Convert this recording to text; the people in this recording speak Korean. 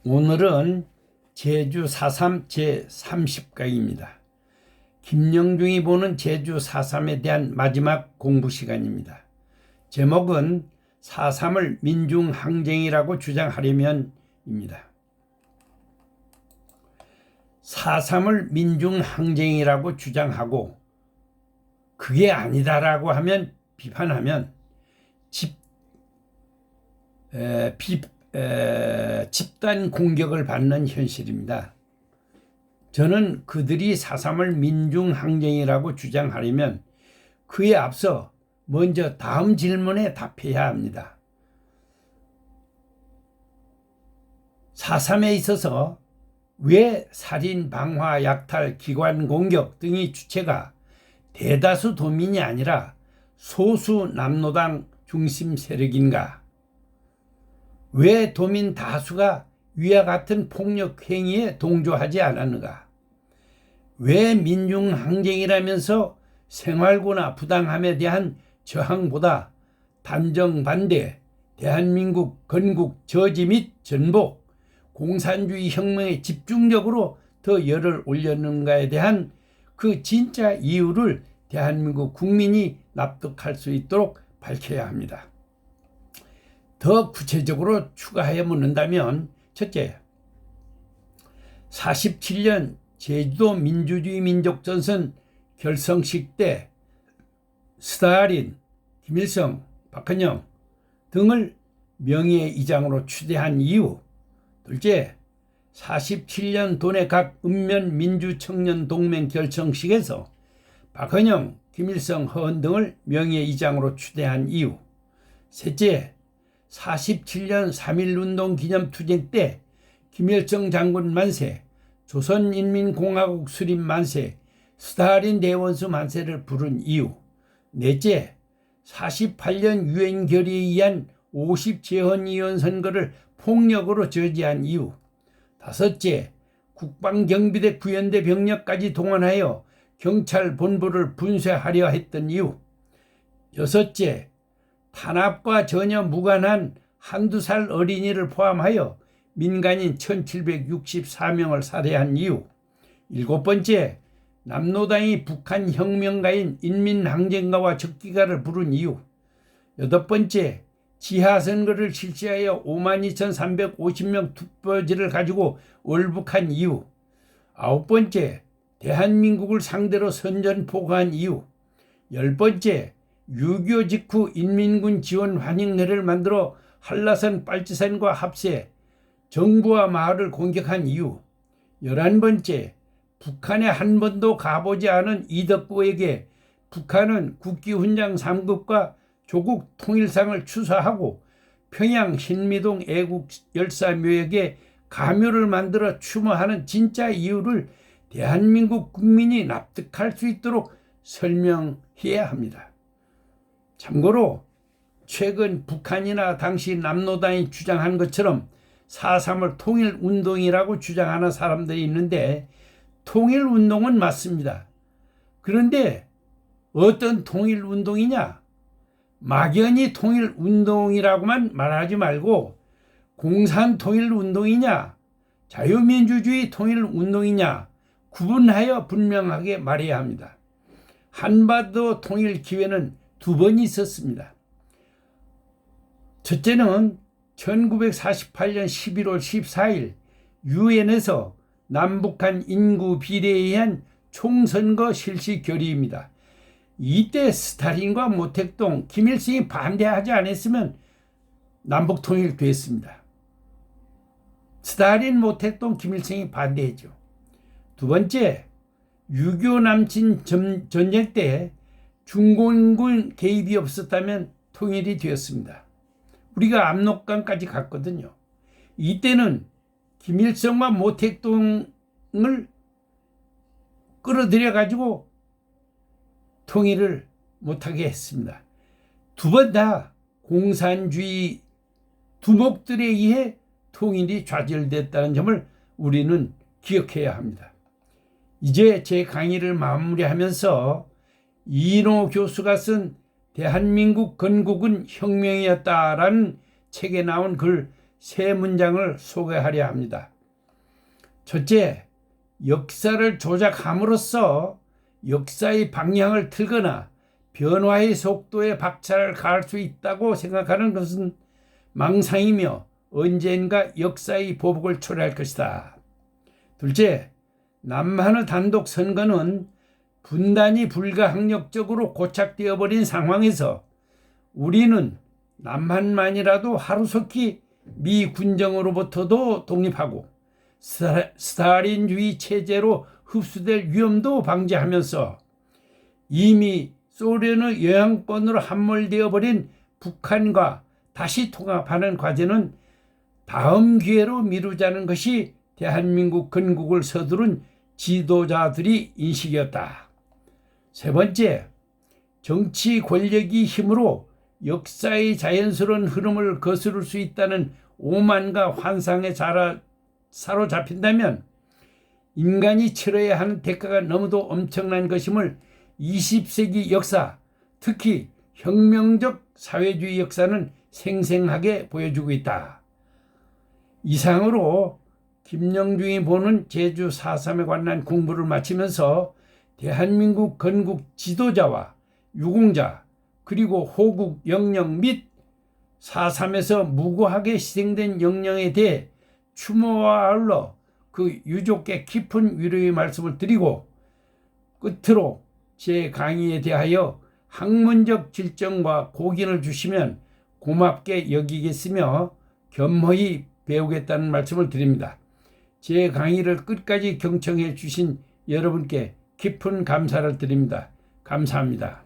오늘은 제주 4.3 제30강입니다. 김영중이 보는 제주 4.3에 대한 마지막 공부 시간입니다. 제목은 4.3을 민중항쟁이라고 주장하려면입니다. 4.3을 민중항쟁이라고 주장하고 그게 아니다라고 하면 비판하면 집단 공격을 받는 현실입니다. 저는 그들이 4.3을 민중항쟁이라고 주장하려면 그에 앞서 먼저 다음 질문에 답해야 합니다. 4.3에 있어서 왜 살인, 방화, 약탈, 기관 공격 등의 주체가 대다수 도민이 아니라 소수 남노당 중심 세력인가? 왜 도민 다수가 위와 같은 폭력 행위에 동조하지 않았는가? 왜 민중항쟁이라면서 생활고나 부당함에 대한 저항보다 단정 반대, 대한민국 건국 저지 및 전복, 공산주의 혁명에 집중적으로 더 열을 올렸는가에 대한 그 진짜 이유를 대한민국 국민이 납득할 수 있도록 밝혀야 합니다. 더 구체적으로 추가해 묻는다면 첫째, 47년 제주도 민주주의 민족전선 결성식 때 스탈린, 김일성, 박헌영 등을 명예의장으로 추대한 이유. 둘째, 47년 도내 각 읍면 민주청년 동맹 결성식에서 박헌영, 김일성, 허은 등을 명예의장으로 추대한 이유. 셋째, 47년 3.1운동 기념투쟁 때 김일성 장군 만세, 조선인민공화국 수립 만세, 스탈린 대원수 만세를 부른 이유. 넷째, 48년 유엔 결의에 의한 50재헌의원 선거를 폭력으로 저지한 이유. 다섯째, 국방경비대 구현대 병력까지 동원하여 경찰 본부를 분쇄하려 했던 이유. 여섯째, 탄압과 전혀 무관한 한두 살 어린이를 포함하여 민간인 1764명을 살해한 이유. 일곱 번째, 남노당이 북한 혁명가인 인민항쟁가와 적기가를 부른 이유. 여덟 번째, 지하선거를 실시하여 52,350명 투표지를 가지고 월북한 이유. 아홉 번째, 대한민국을 상대로 선전포고한 이유. 열 번째, 6.25 직후 인민군 지원 환영회를 만들어 한라산 빨치산과 합세, 정부와 마을을 공격한 이유. 11번째, 북한에 한 번도 가보지 않은 이덕구에게 북한은 국기훈장 3급과 조국 통일상을 추서하고 평양 신미동 애국열사묘역에 가묘를 만들어 추모하는 진짜 이유를 대한민국 국민이 납득할 수 있도록 설명해야 합니다. 참고로 최근 북한이나 당시 남노당이 주장한 것처럼 4.3을 통일운동이라고 주장하는 사람들이 있는데 통일운동은 맞습니다. 그런데 어떤 통일운동이냐? 막연히 통일운동이라고만 말하지 말고 공산통일운동이냐? 자유민주주의 통일운동이냐? 구분하여 분명하게 말해야 합니다. 한반도 통일 기회는 두 번 있었습니다. 첫째는 1948년 11월 14일 유엔에서 남북한 인구 비례에 의한 총선거 실시 결의입니다. 이때 스탈린과 모택동, 김일성이 반대하지 않았으면 남북 통일됐습니다. 스탈린, 모택동, 김일성이 반대했죠. 두 번째, 6.25 남친 전쟁 때 중공군 개입이 없었다면 통일이 되었습니다. 우리가 압록강까지 갔거든요. 이때는 김일성과 모택동을 끌어들여 가지고 통일을 못하게 했습니다. 두 번 다 공산주의 두목들에 의해 통일이 좌절됐다는 점을 우리는 기억해야 합니다. 이제 제 강의를 마무리하면서 이인호 교수가 쓴 대한민국 건국은 혁명이었다라는 책에 나온 글 세 문장을 소개하려 합니다. 첫째, 역사를 조작함으로써 역사의 방향을 틀거나 변화의 속도에 박차를 가할 수 있다고 생각하는 것은 망상이며 언젠가 역사의 보복을 초래할 것이다. 둘째, 남한의 단독 선거는 분단이 불가항력적으로 고착되어 버린 상황에서 우리는 남한만이라도 하루속히 미 군정으로부터도 독립하고 스탈린주의 체제로 흡수될 위험도 방지하면서 이미 소련의 영향권으로 함몰되어 버린 북한과 다시 통합하는 과제는 다음 기회로 미루자는 것이 대한민국 건국을 서두른 지도자들의 인식이었다. 세 번째, 정치 권력의 힘으로 역사의 자연스러운 흐름을 거스를 수 있다는 오만과 환상에 사로잡힌다면 인간이 치러야 하는 대가가 너무도 엄청난 것임을 20세기 역사, 특히 혁명적 사회주의 역사는 생생하게 보여주고 있다. 이상으로 김영중이 보는 제주 4.3에 관한 공부를 마치면서 대한민국 건국 지도자와 유공자 그리고 호국 영령 및 4.3에서 무고하게 희생된 영령에 대해 추모와 아울러 그 유족께 깊은 위로의 말씀을 드리고 끝으로 제 강의에 대하여 학문적 질정과 고견을 주시면 고맙게 여기겠으며 겸허히 배우겠다는 말씀을 드립니다. 제 강의를 끝까지 경청해 주신 여러분께 깊은 감사를 드립니다. 감사합니다.